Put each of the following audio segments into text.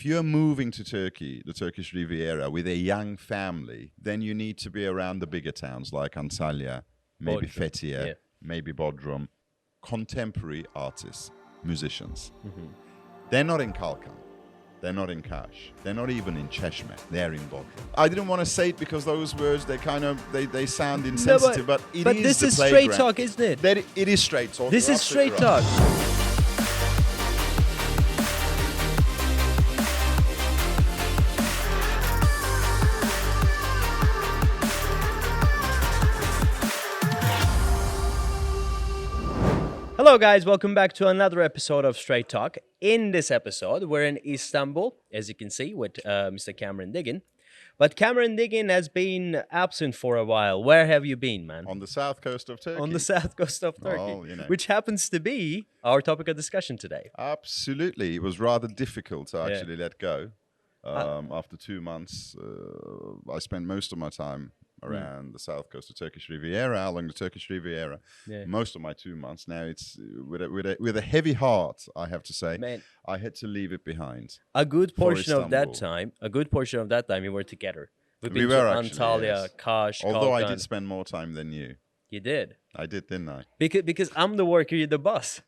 if you're moving to Turkey, the Turkish Riviera, with a young family, then you need to be around the bigger towns like Antalya, maybe Bodrum, Fethiye, maybe Bodrum. Contemporary artists, musicians. They're not in Kalkan. They're not in Kaş. They're not even in Çeşme. They're in Bodrum. I didn't want to say it because those words, they sound insensitive, but it is this the is playground. straight talk, isn't it? It is straight talk. This You're is straight absolutely right. talk. Hello guys, welcome back to another episode of Straight Talk. In this episode, we're in Istanbul, as you can see, with Mr. Cameron Deggin. But Cameron Deggin has been absent for a while. Where have you been, man? On the south coast of Turkey. On the south coast of Turkey, Oh, you know. which happens to be our topic of discussion today. Absolutely. It was rather difficult to actually let go. After 2 months, I spent most of my time around the south coast of Turkish Riviera, along the Turkish Riviera. Most of my 2 months. Now it's with a heavy heart, I have to say. Man, I had to leave it behind. a good portion of that Istanbul. time, we were together. We've We been were to actually, Antalya, yes. Kaş, Although I Kalkan. did spend more time than you. You did. I did, didn't I? Because I'm the worker, you're the boss.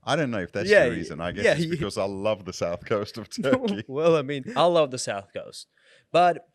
I don't know if that's Yeah, the reason. I guess yeah, it's because I love the south coast of Turkey. Well, I mean, I love the south coast. But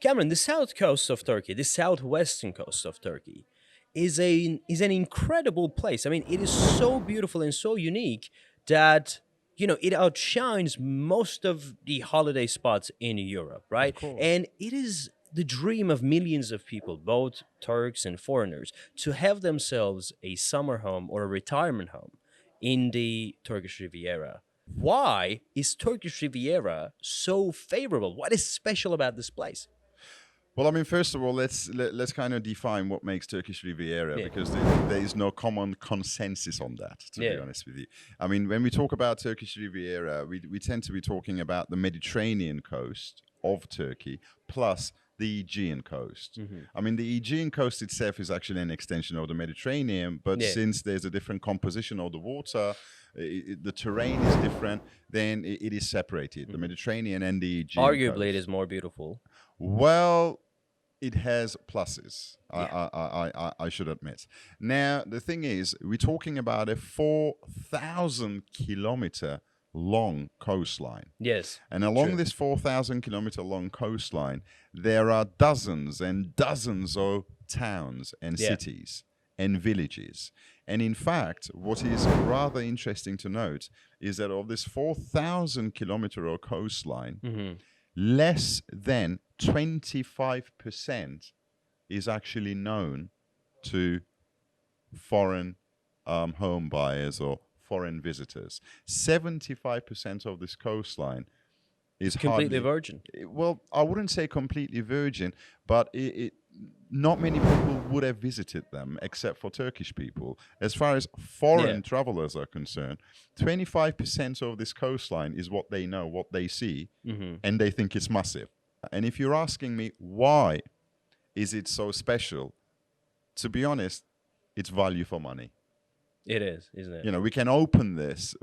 Cameron, the south coast of Turkey, the southwestern coast of Turkey, is an incredible place. I mean, it is so beautiful and so unique that, you know, it outshines most of the holiday spots in Europe, right? And it is the dream of millions of people, both Turks and foreigners, to have themselves a summer home or a retirement home in the Turkish Riviera. Why is Turkish Riviera so favorable? What is special about this place? Well, I mean, first of all, let's kind of define what makes Turkish Riviera, because there is no common consensus on that, to be honest with you. I mean, when we talk about Turkish Riviera, we tend to be talking about the Mediterranean coast of Turkey plus the Aegean coast. I mean, the Aegean coast itself is actually an extension of the Mediterranean, but since there's a different composition of the water, the terrain is different, then it is separated, the Mediterranean and the Aegean Arguably, coast. it is more beautiful. Well, it has pluses, I should admit. Now, the thing is, we're talking about a 4,000 kilometer long coastline. Yes. And along this 4,000 kilometer long coastline, there are dozens and dozens of towns and cities and villages. And in fact, what is rather interesting to note is that of this 4,000 kilometer coastline, less than 25% is actually known to foreign home buyers or foreign visitors. 75% of this coastline is completely virgin. Well, I wouldn't say completely virgin, but not many people would have visited them except for Turkish people. As far as foreign travelers are concerned, 25% of this coastline is what they know, what they see, and they think it's massive. And if you're asking me why is it so special, to be honest, it's value for money. It is, isn't it? You know, we can open this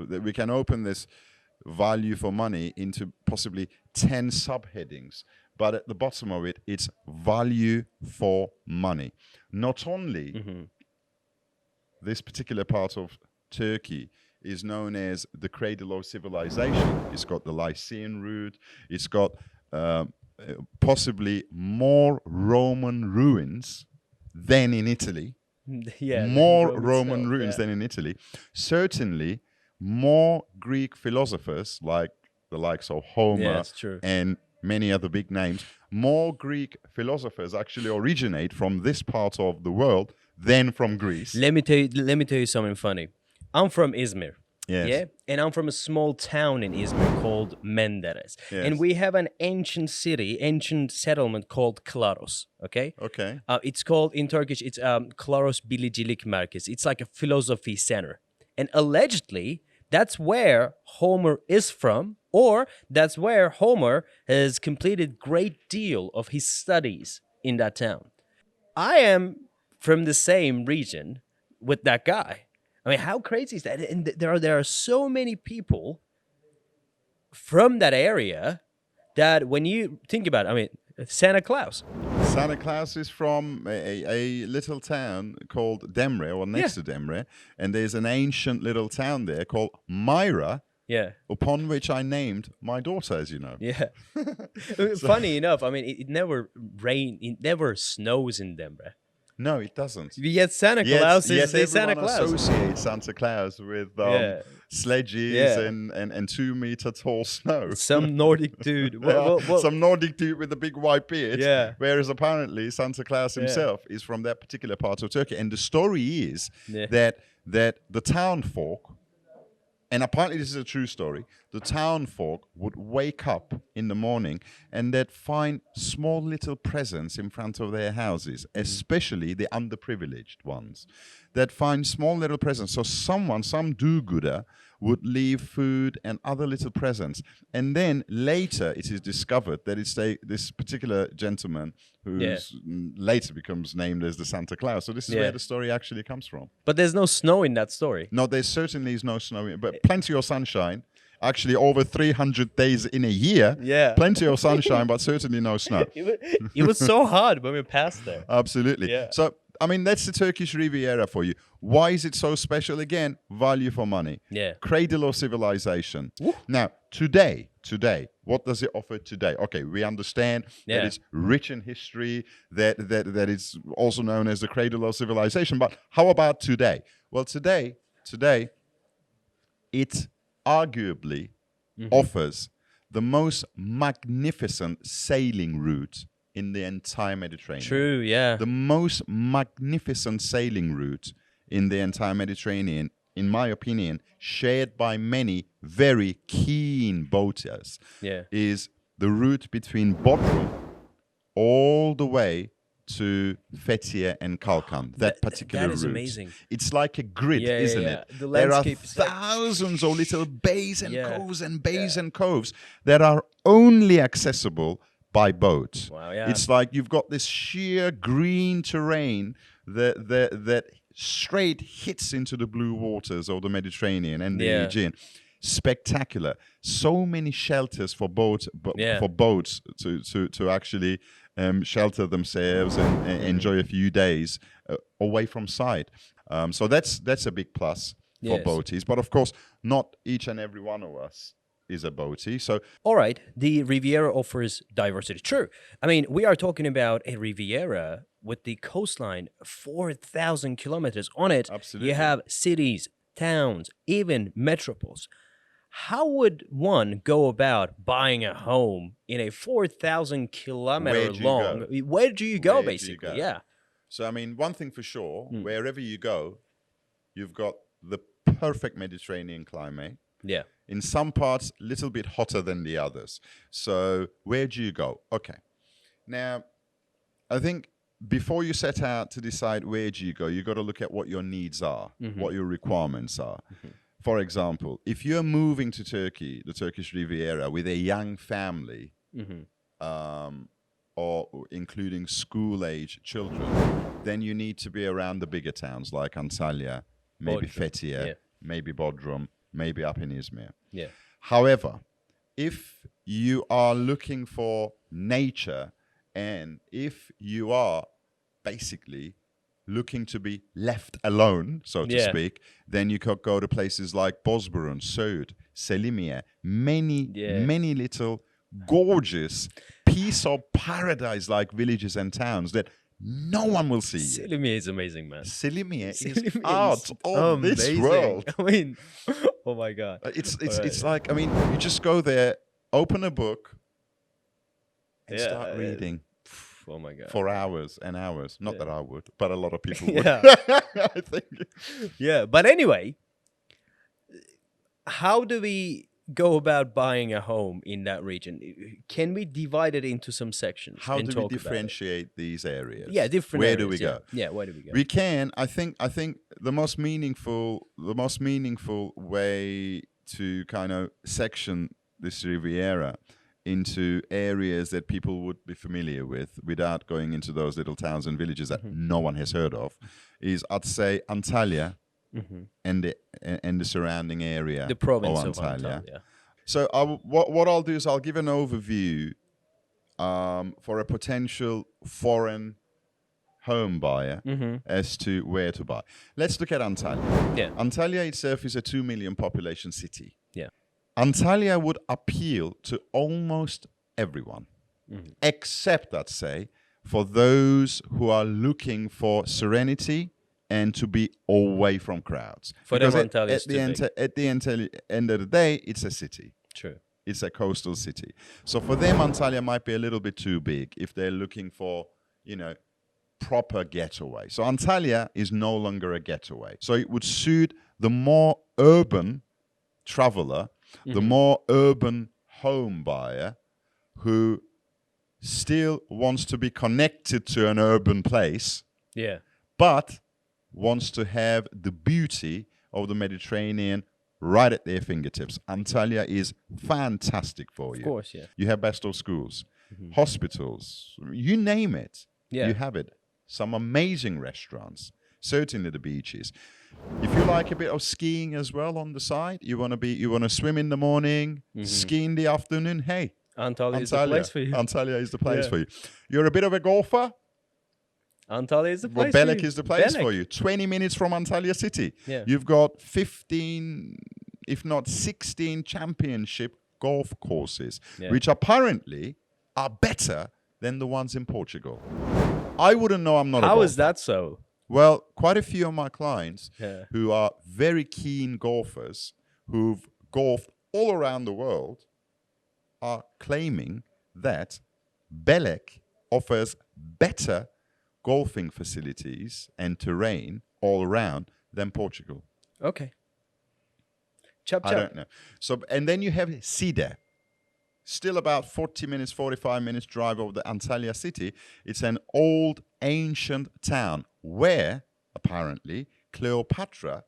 value for money into possibly 10 subheadings, but at the bottom of it, it's value for money. Not only this particular part of Turkey is known as the cradle of civilization. It's got the Lycian route. It's got possibly more Roman ruins than in Italy. More Roman ruins than in Italy. Certainly more Greek philosophers, like the likes of Homer and many other big names. More Greek philosophers actually originate from this part of the world than from Greece. Let me tell you something funny. I'm from Izmir. Yes. Yeah, and I'm from a small town in Izmir called Menderes. Yes. And we have an ancient settlement called Klaros, okay? Okay. It's called, in Turkish, it's Klaros Bilicilik Merkez. It's like a philosophy center. And allegedly, that's where Homer is from, or that's where Homer has completed great deal of his studies in that town. I am from the same region with that guy. I mean, how crazy is that? And there are so many people from that area that when you think about it, I mean, Santa Claus. Santa Claus is from a little town called Demre, or next to Demre, and there's an ancient little town there called Myra, upon which I named my daughter, as you know. Yeah. Funny enough, I mean, it never it never snows in Demre. No, it doesn't. Yet Santa Claus is Santa Everyone Claus. associates Santa Claus with sledges and 2 meter tall snow. Some Nordic dude. Some Nordic dude with a big white beard. Yeah. Whereas apparently Santa Claus himself is from that particular part of Turkey. And the story is that the town folk, and apparently this is a true story, the town folk would wake up in the morning and they'd find small little presents in front of their houses, especially the underprivileged ones. They'd find small little presents. So some do-gooder, would leave food and other little presents. And then later it is discovered that it's this particular gentleman who later becomes named as the Santa Claus. So this is where the story actually comes from. But there's no snow in that story. No, there certainly is no snow, but plenty of sunshine. Actually, over 300 days in a year. Yeah. Plenty of sunshine, but certainly no snow. It was so hard when we passed there. Absolutely. Yeah. So, I mean, that's the Turkish Riviera for you. Why is it so special? Again, value for money. Yeah. Cradle of civilization. Woo. Now, today, what does it offer today? Okay, we understand that it's rich in history, that it's also known as the cradle of civilization. But how about today? Well, today, it arguably offers the most magnificent sailing route in the entire Mediterranean. True, yeah. The most magnificent sailing route in the entire Mediterranean, in my opinion, shared by many very keen boaters, is the route between Bodrum all the way to Fethiye and Kalkan, that particular that is route. Amazing. It's like a grid, isn't it? The There are landscape thousands of little bays and coves and bays and coves that are only accessible by boat. Wow, yeah. It's like you've got this sheer green terrain that straight hits into the blue waters of the Mediterranean and the Aegean. Spectacular. So many shelters for boats to actually shelter themselves and enjoy a few days away from sight. So that's a big plus for boaties. But of course, not each and every one of us is a boatie. So, all right, the Riviera offers diversity. True. I mean, we are talking about a Riviera with the coastline 4,000 kilometers on it. Absolutely. You have cities, towns, even metropoles. How would one go about buying a home in a 4,000 kilometer long? Where do you go, basically? Yeah. So, I mean, one thing for sure, wherever you go, you've got the perfect Mediterranean climate. Yeah. In some parts, a little bit hotter than the others. So where do you go? Okay. Now, I think before you set out to decide where do you go, you got to look at what your needs are, what your requirements are. For example, if you're moving to Turkey, the Turkish Riviera, with a young family, or including school-age children, then you need to be around the bigger towns like Antalya, maybe Fethiye, maybe Bodrum, maybe up in Izmir. Yeah. However, if you are looking for nature and if you are basically looking to be left alone, so to speak, then you could go to places like Bozburun, Söğüt, Selimiye, many little gorgeous piece of paradise-like villages and towns that no one will see. Selimiye is amazing, man. Selimiye is out of this world. I mean, oh my God. It's like, I mean, you just go there, open a book, and start reading. Oh my God. For hours and hours. Not that I would, but a lot of people would. I think. Yeah, but anyway, how do we go about buying a home in that region? Can we divide it into some sections? How do we differentiate these areas? Yeah, different areas. Where do we go? Yeah, where do we go? We can. I think the most meaningful way to kind of section this Riviera into areas that people would be familiar with without going into those little towns and villages that no one has heard of is, I'd say, Antalya and the surrounding area, the province of Antalya. So what I'll do is I'll give an overview for a potential foreign home buyer as to where to buy. Let's look at Antalya. Yeah. Antalya itself is a 2 million population city. Yeah. Antalya would appeal to almost everyone, except, I'd say, for those who are looking for serenity and to be away from crowds. For them, Because Antalya is too big. at the end of the day, it's a city. True. It's a coastal city. So for them, Antalya might be a little bit too big if they're looking for, proper getaway. So Antalya is no longer a getaway. So it would suit the more urban traveler, the more urban home buyer who still wants to be connected to an urban place, Yeah. but wants to have the beauty of the Mediterranean right at their fingertips. Antalya is fantastic for you. Of course, yeah. You have best of schools, hospitals, you name it. Yeah. You have it. Some amazing restaurants, certainly the beaches. If you like a bit of skiing as well on the side, you want to swim in the morning, ski in the afternoon, hey, Antalya is the place for you. Antalya is the place Yeah. for you. You're a bit of a golfer? Antalya is the Well, place for Belek you. is the place Belek. for you. 20 minutes from Antalya city. Yeah. You've got 15, if not 16 championship golf courses, Yeah. which apparently are better than the ones in Portugal. I wouldn't know, I'm not a How golfer. is that so? Well, quite a few of my clients Yeah. who are very keen golfers, who've golfed all around the world, are claiming that Belek offers better golfing facilities and terrain all around than Portugal. Okay. Chop I chop. don't know. So, and then you have Side. Still about 40 minutes, 45 minutes drive over the Antalya city. It's an old, ancient town where, apparently, Cleopatra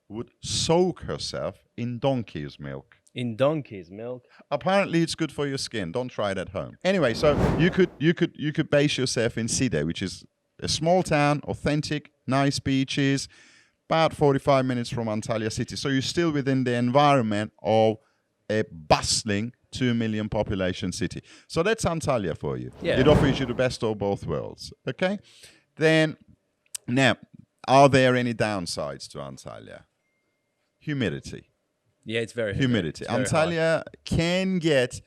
would soak herself in donkey's milk. In donkey's milk. Apparently, it's good for your skin. Don't try it at home. Anyway, so you could base yourself in Side, which is a small town, authentic, nice beaches, about 45 minutes from Antalya city. So you're still within the environment of a bustling 2 million population city. So that's Antalya for you. Yeah. It offers you the best of both worlds. Okay? Then, now, are there any downsides to Antalya? Humidity. Yeah, it's very Humidity. It's very hot. Antalya can get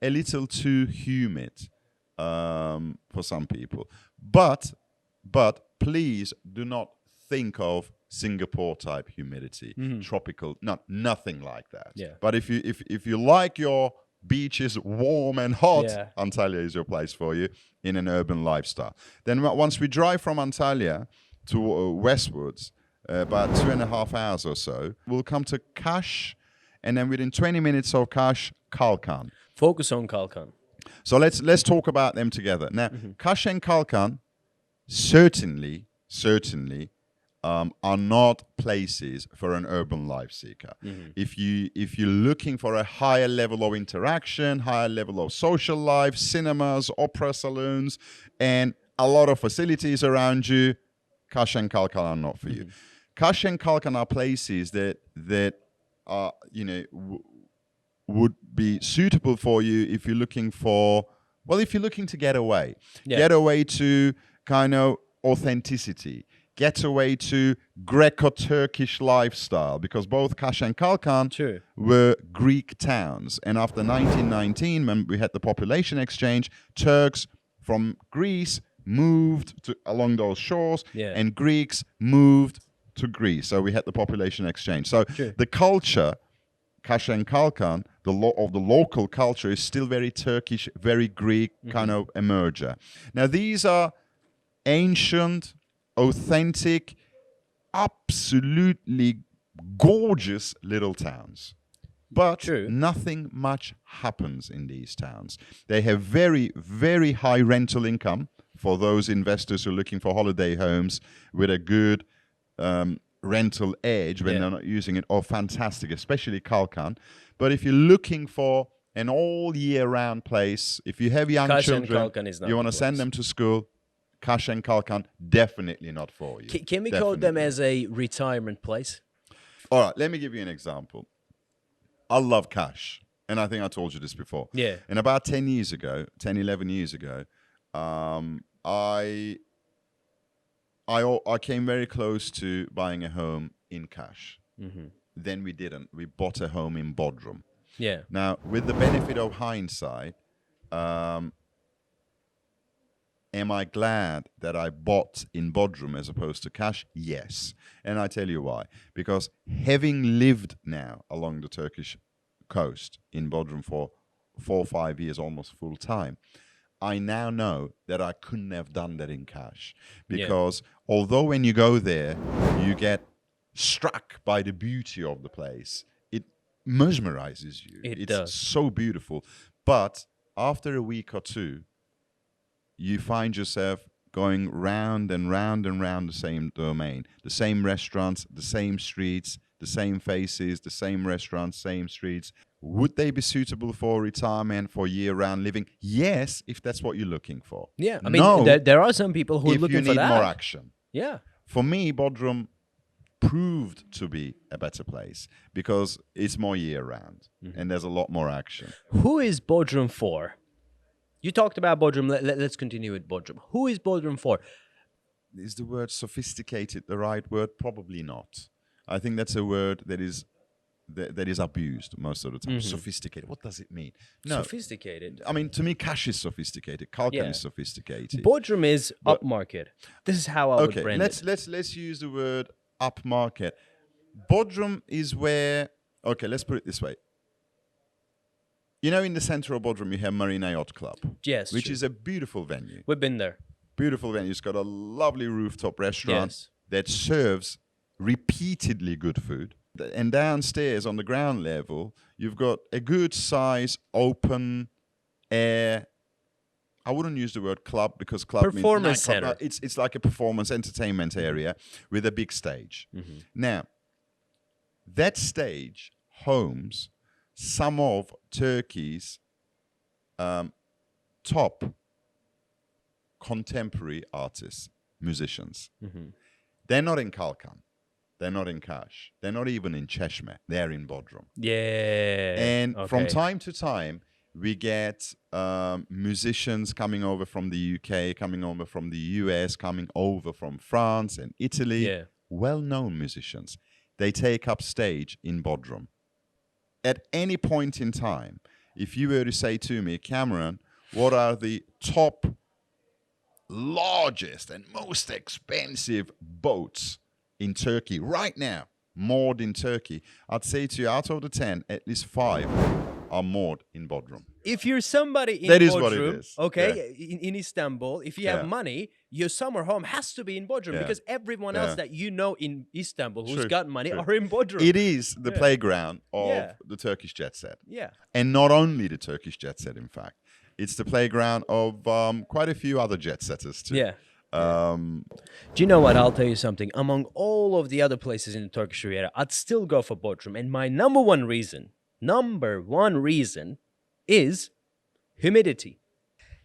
a little too humid for some people. But please do not think of Singapore type humidity, tropical, nothing like that. Yeah. But if you like your beaches warm and hot, Yeah. Antalya is your place for you in an urban lifestyle. Then once we drive from Antalya to westwards, about 2.5 hours or so, we'll come to Kaş, and then within 20 minutes of Kaş, Kalkan. Focus on Kalkan. So let's talk about them together. Now, Kaş and Kalkan certainly are not places for an urban life seeker. If you're looking for a higher level of interaction, higher level of social life, cinemas, opera saloons, and a lot of facilities around you, Kaş and Kalkan are not for you. Kaş and Kalkan are places that are would be suitable for you if you're looking to get away. Yeah. Get away to kind of authenticity. Get away to Greco-Turkish lifestyle, because both Kaş and Kalkan True. were Greek towns. And after 1919, when we had the population exchange, Turks from Greece moved along those shores, Yeah. and Greeks moved to Greece. So we had the population exchange. So True. the culture, Kaş and Kalkan, of the local culture is still very Turkish, very Greek kind of a merger. Now these are ancient, authentic, absolutely gorgeous little towns. But True. nothing much happens in these towns. They have very, very high rental income for those investors who are looking for holiday homes with a good rental edge when Yeah. they're not using it. Oh, fantastic, especially Kalkan. But if you're looking for an all year round place, if you have young Kaş and children, Kalkan is not you the want to send place. them to school, Kaş and Kalkan, definitely not for you. Can we call them Definitely. as a retirement place? All right, let me give you an example. I love Kaş. And I think I told you this before. Yeah. And about 10, 11 years ago, I came very close to buying a home in cash. Then we didn't. We bought a home in Bodrum. Yeah. Now, with the benefit of hindsight, am I glad that I bought in Bodrum as opposed to cash? Yes. And I tell you why. Because having lived now along the Turkish coast in Bodrum for 4 or 5 years, almost full time, I now know that I couldn't have done that in cash. Because although when you go there, you get struck by the beauty of the place, it mesmerizes you. It It's does. so beautiful. But after a week or two, you find yourself going round and round and round the same domain, the same restaurants, the same streets, the same faces, the same restaurants, same streets. Would they be suitable for retirement, for year-round living? Yes, if that's what you're looking for. Yeah. I mean, No, there are some people who are if looking you for need that. more action. Yeah. For me, Bodrum proved to be a better place because it's more year-round and there's a lot more action. Who is Bodrum for? You talked about Bodrum. Let's continue with Bodrum. Who is Bodrum for? Is the word sophisticated the right word? Probably not. I think that's a word that is abused most of the time. Sophisticated. What does it mean? No. Sophisticated. I mean, to me, cash is sophisticated. Kalkan is sophisticated. Bodrum is upmarket. This is how I would brand it. Let's use the word upmarket. Bodrum is where. Okay, let's put it this way. You know, in the center of Bodrum, you have Marina Yacht Club. Yes, which true. is a beautiful venue. We've been there. Beautiful venue. It's got a lovely rooftop restaurant that serves repeatedly good food. And downstairs on the ground level, you've got a good size open air. I wouldn't use the word club because club Performance means center. It's like a performance entertainment area with a big stage. Now, that stage homes some of Turkey's top contemporary artists, musicians. They're not in Kalkan. They're not in Kaş. They're not even in Çeşme. They're in Bodrum. Yeah. And from time to time, we get musicians coming over from the UK, coming over from the US, coming over from France and Italy. Yeah. Well-known musicians. They take up stage in Bodrum. At any point in time, if you were to say to me, Cameron, what are the top, largest and most expensive boats in Turkey right now, moored in Turkey, I'd say to you, out of the 10, at least 5 are moored in Bodrum. If you're somebody in That Bodrum, is what it is. okay, in Istanbul, if you have money, your summer home has to be in Bodrum because everyone else that you know in Istanbul who's got money are in Bodrum. It is the playground of the Turkish jet set. Yeah. And not only the Turkish jet set, in fact. It's the playground of quite a few other jet setters too. Yeah. Do you know what? I'll tell you something. Among all of the other places in the Turkish Riviera, I'd still go for Bodrum. And my number one reason is humidity.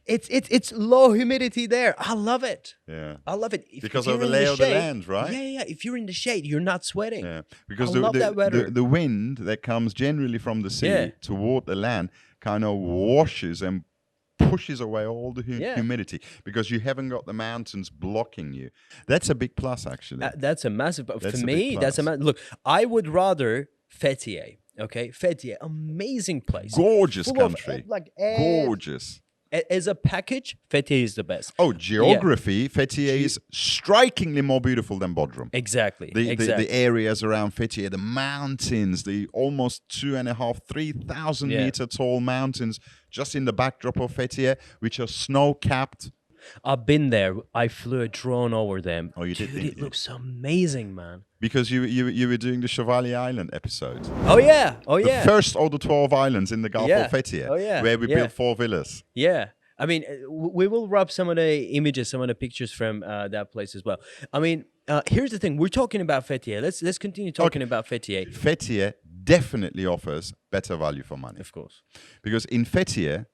It's low humidity there. I love it. Yeah. I love it. Because of the lay of the land, right? Yeah. If you're in the shade, you're not sweating. Yeah. Because the wind that comes generally from the sea toward the land kind of washes and pushes away all the humidity because you haven't got the mountains blocking you. That's a big plus, actually. That's a massive. For me, that's a look. I would rather Fethiye. Okay, Fethiye, amazing place, gorgeous country, gorgeous. As a package, Fethiye is the best. Oh, geography, Fethiye is strikingly more beautiful than Bodrum. Exactly. The areas around Fethiye, the mountains, the almost 2,500-3,000 meter tall mountains just in the backdrop of Fethiye, which are snow-capped. I've been there. I flew a drone over them. Oh, you did? Dude, it looks amazing, man. Because you were doing the Chevalier Island episode. Oh, yeah. The first of the 12 islands in the Gulf of Fethiye. Oh, yeah. Where we built 4 villas. Yeah. I mean, we will rub some of the images, some of the pictures from that place as well. I mean, here's the thing. We're talking about Fethiye. Let's continue talking about Fethiye. Fethiye definitely offers better value for money. Of course. Because in Fethiye,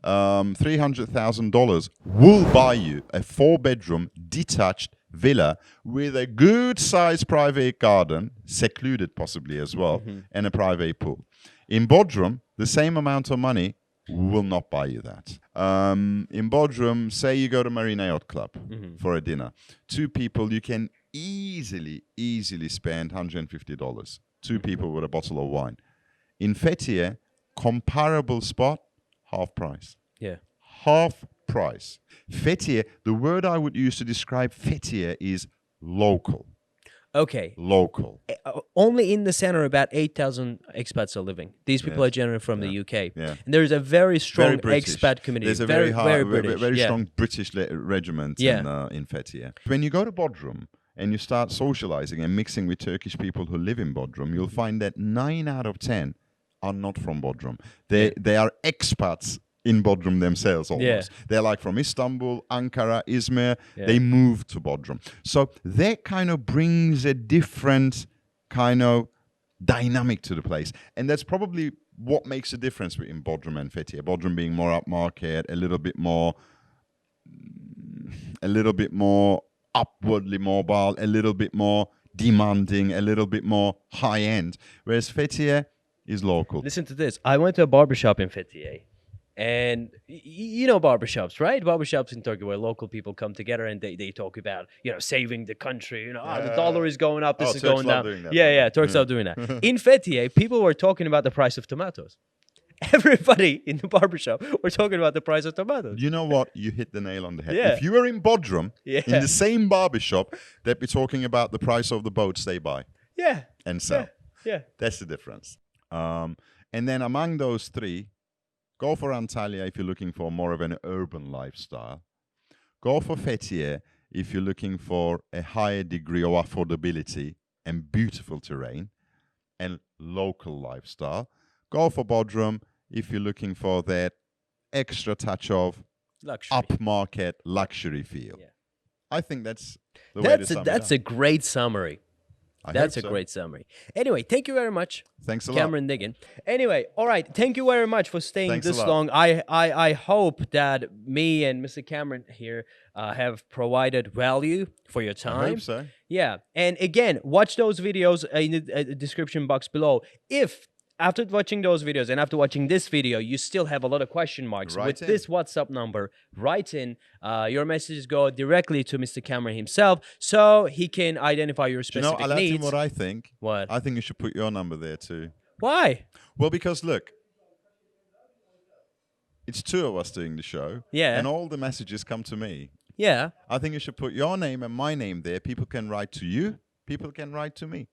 $300,000 will buy you a 4-bedroom detached villa with a good-sized private garden, secluded possibly as well, and a private pool. In Bodrum, the same amount of money will not buy you that. In Bodrum, say you go to Marina Yacht Club for a dinner. 2 people, you can easily spend $150. 2 people with a bottle of wine. In Fethiye, comparable spot, half price. Yeah. Half price. Fethiye, the word I would use to describe Fethiye is local. Okay. Local. Only in the center, about 8,000 expats are living. These people are generally from the UK. Yeah. And there's a very strong British. expat community. There's a very very British. strong British regiment in Fethiye. When you go to Bodrum and you start socializing and mixing with Turkish people who live in Bodrum, you'll find that 9 out of 10 are not from Bodrum. They are expats in Bodrum themselves almost. Yeah. They're like from Istanbul, Ankara, Izmir. Yeah. They moved to Bodrum. So that kind of brings a different kind of dynamic to the place. And that's probably what makes a difference between Bodrum and Fethiye. Bodrum being more upmarket, a little bit more upwardly mobile, a little bit more demanding, a little bit more high-end. Whereas Fethiye is local. Listen to this. I went to a barbershop in Fethiye. And you know barbershops, right? Barbershops in Turkey where local people come together and they talk about, saving the country. The dollar is going up, this is going down. Turks are doing that. In Fethiye, people were talking about the price of tomatoes. Everybody in the barbershop were talking about the price of tomatoes. You know what? You hit the nail on the head. Yeah. If you were in Bodrum, in the same barbershop, they'd be talking about the price of the boats they buy. Yeah. And sell. Yeah. That's the difference. And then among those 3, go for Antalya if you're looking for more of an urban lifestyle. Go for Fethiye if you're looking for a higher degree of affordability and beautiful terrain and local lifestyle. Go for Bodrum if you're looking for that extra touch of upmarket luxury feel. Yeah. I think that's the way to sum it up. That's a great summary. That's a great summary. Anyway, thank you very much. Thanks a lot. Cameron Deggin. Anyway, all right. Thank you very much for staying this long. I hope that me and Mr. Cameron here have provided value for your time. I hope so. Yeah. And again, watch those videos in the description box below. If after watching those videos and after watching this video, you still have a lot of question marks with this WhatsApp number, write in. Your messages go directly to Mr. Cameron himself so he can identify your specific needs. Alaattin, what I think? What? I think you should put your number there too. Why? Well, because look, it's 2 of us doing the show. Yeah. And all the messages come to me. Yeah. I think you should put your name and my name there. People can write to you. People can write to me.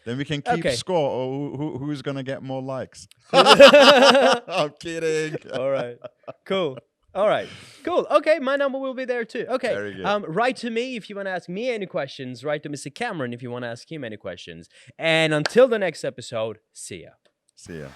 Then we can keep score or who's going to get more likes. I'm kidding. All right. Cool. All right. Cool. Okay. My number will be there too. Okay. Very good. Write to me if you want to ask me any questions. Write to Mr. Cameron if you want to ask him any questions. And until the next episode, see ya. See ya.